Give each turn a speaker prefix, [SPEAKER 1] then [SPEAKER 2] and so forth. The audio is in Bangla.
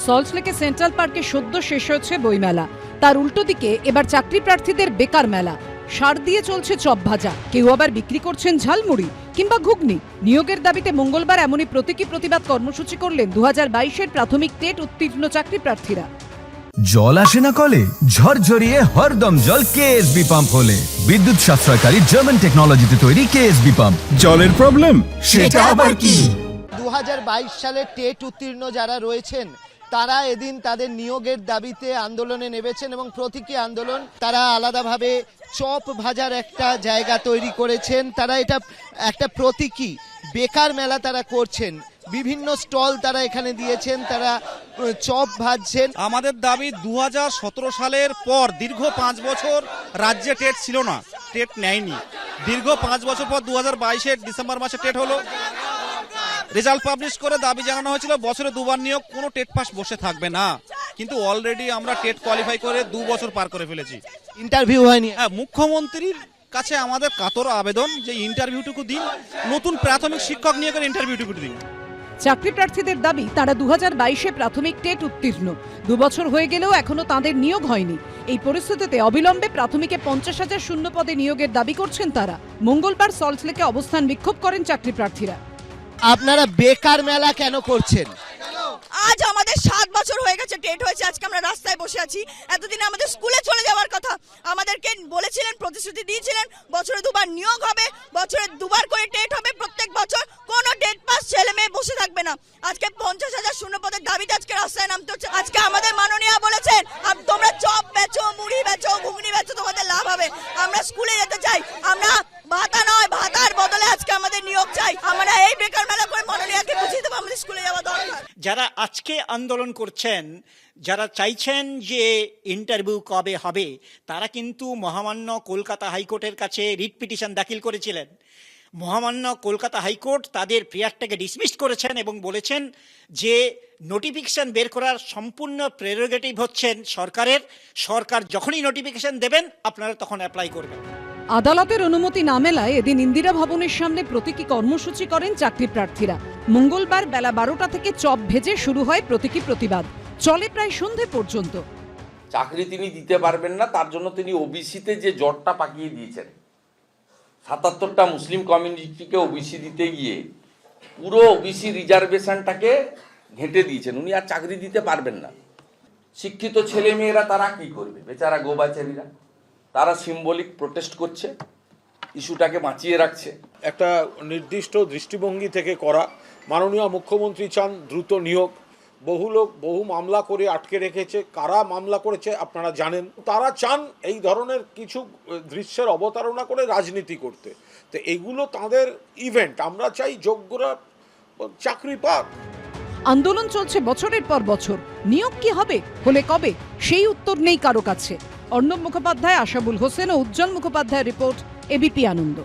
[SPEAKER 1] সল্টলেকে সেন্ট্রাল পার্কে সদ্য শেষ হয়েছে বইমেলা। তার উল্টো দিকে এবার চাকরি প্রার্থীদের বেকার মেলা। সার দিয়ে চলছে চপ ভাজা, কেউ আবার বিক্রি করছেন ঝালমুড়ি কিংবা ঘুগনি। নিয়োগের দাবিতে মঙ্গলবার এমনই প্রতীকী প্রতিবাদ কর্মসূচি করলেন 2022-এর প্রাথমিক টেট উত্তীর্ণ চাকরি প্রার্থীরা।
[SPEAKER 2] জল আসে না কলে, ঝরঝরিয়ে হরদম জল কেএসবি পাম্প হলে। বিদ্যুৎ সাশ্রয়কারী জার্মান টেকনোলজিতে তৈরি কেএসবি পাম্প। জলের প্রবলেম সেটা আবার কি?
[SPEAKER 3] 2022 সালে টেট উত্তীর্ণ যারা রয়েছেন তারা এদিন তাদের নিয়োগের দাবিতে আন্দোলনে নেমেছেন এবং প্রতীকী আন্দোলন। তারা আলাদাভাবে চপ ভাজার একটা জায়গা তৈরি করেছেন। তারা এটা একটা প্রতীকী বেকার মেলা তারা করছেন। বিভিন্ন স্টল তারা এখানে দিয়েছেন, তারা চপ ভাজছেন।
[SPEAKER 4] আমাদের দাবি 2017 সালের পর দীর্ঘ 5 বছর রাজ্যে টেট ছিল না, টেট নেয়নি। দীর্ঘ 5 বছর পর 2022-এর ডিসেম্বর মাসে টেট হলো। রেজাল্ট পাবলিশ করে দাবি জানানো হয়েছিল বছরে দুবার নিয়োগ, কোনো টেট পাস বসে থাকবে না। কিন্তু অলরেডি আমরা টেট কোয়ালিফাই করে 2 বছর পার করে ফেলেছি।
[SPEAKER 3] ইন্টারভিউ হয়নি।
[SPEAKER 4] হ্যাঁ, মুখ্যমন্ত্রীর কাছে আমাদের কাতর আবেদন যে ইন্টারভিউটুকু দিন, নতুন প্রাথমিক শিক্ষক নিয়োগের ইন্টারভিউটুকু দিন।
[SPEAKER 1] চাকরি প্রার্থীদের দাবি তারা 2022-এ প্রাথমিক টেট উত্তীর্ণ, 2 বছর হয়ে গেলেও এখনো তাদের নিয়োগ হয়নি। এই পরিস্থিতিতে অবিলম্বে প্রাথমিকে 50,000 শূন্য পদে নিয়োগের দাবি করছেন তারা। মঙ্গলবার সল্টলেকে অবস্থান বিক্ষোভ করেন চাকরি প্রার্থীরা।
[SPEAKER 3] আপনারা বেকার মেলা কেন করছেন?
[SPEAKER 5] আজ আমাদের 7 বছর হয়ে গেছে টেট হয়েছে, আজকে আমরা রাস্তায় বসে আছি। এতদিন আমাদের স্কুলে চলে যাওয়ার কথা, আমাদেরকে বলেছিলেন, প্রতিশ্রুতি দিয়েছিলেন বছরে 2 বার নিয়োগ হবে, বছরে 2 বার করে টেট হবে, প্রত্যেক বছর কোনো টেট পাস ছেলে মেয়ে বসে থাকবে না। আজকে 50,000 শূন্য পদের দাবিতে আজকে রাস্তায় নামতে হচ্ছে। আজকে আমাদের মাননীয় বলেছেন তোমরা চপ বেচো, মুড়ি বেচো, ঘুগনি বেচো, তোমাদের লাভ হবে। আমরা স্কুলে যেতে চাই, আমরা ভাতা নয় ভাতার বদলে আজকে আমাদের নিয়োগ চাই। আমরা এই বেকার মেলা করে মাননীয়কে বুঝিয়ে দেবো আমাদের স্কুলে যাওয়া দরকার।
[SPEAKER 6] যারা আজকে আন্দোলন করছেন, যারা চাইছেন যে ইন্টারভিউ কবে হবে, তারা কিন্তু মহামান্য কলকাতা হাইকোর্টের কাছে রিট পিটিশন দাখিল করেছিলেন। মহামান্য কলকাতা হাইকোর্ট তাদের প্রেয়ারটাকে ডিসমিস করেছেন এবং বলেছেন যে নোটিফিকেশন বের করার সম্পূর্ণ প্রেরোগেটিভ হচ্ছেন সরকারের। সরকার যখনই নোটিফিকেশন দেবেন আপনারা তখন অ্যাপ্লাই করবেন।
[SPEAKER 1] আদালতের অনুমতি না মেলায় এদিন ইন্দিরা ভবনের সামনে প্রতীকী কর্মসূচি করেন চাকরি প্রার্থীরা। মঙ্গলবার বেলা 12টা থেকে চপ ভেজে শুরু হয় প্রতীকী প্রতিবাদ, চলে প্রায় সন্ধে পর্যন্ত।
[SPEAKER 7] চাকরি তিনি দিতে পারবেন না, তার জন্য তিনি ওবিসিতে যে জটটা পাকিয়ে দিয়েছেন, 77টা মুসলিম কমিউনিটিকে ওবিসি দিতে গিয়ে পুরো ওবিসি রিজার্ভেশনটাকে ঘেঁটে দিয়েছেন। উনি আর চাকরি দিতে পারবেন না। শিক্ষিত ছেলে মেয়েরা তারা কি করবে? বেচারা গোবাচারীরা, তারা সিম্বলিক প্রোটেস্ট করছে, ইস্যুটাকে বাঁচিয়ে রাখছে।
[SPEAKER 8] একটা নির্দিষ্ট দৃষ্টিভঙ্গি থেকে করা। মাননীয় মুখ্যমন্ত্রী চান দ্রুত নিয়োগ। বহু লোক বহু মামলা করে আটকে রেখেছে, কারা মামলা করেছে আপনারা জানেন। তারা চান এই ধরনের কিছু দৃশ্যের অবতারণা করে রাজনীতি করতে। তো এগুলো তাদের ইভেন্ট। আমরা চাই যোগ্যরা চাকরি পাক।
[SPEAKER 1] আন্দোলন চলছে বছরের পর বছর, নিয়োগ কি হবে, হলে কবে, সেই উত্তর নেই কারো কাছে। অর্ণব মুখোপাধ্যায়, আশাবুল হোসেন ও উজ্জ্বল মুখোপাধ্যায়ের রিপোর্ট, এবিপি আনন্দ।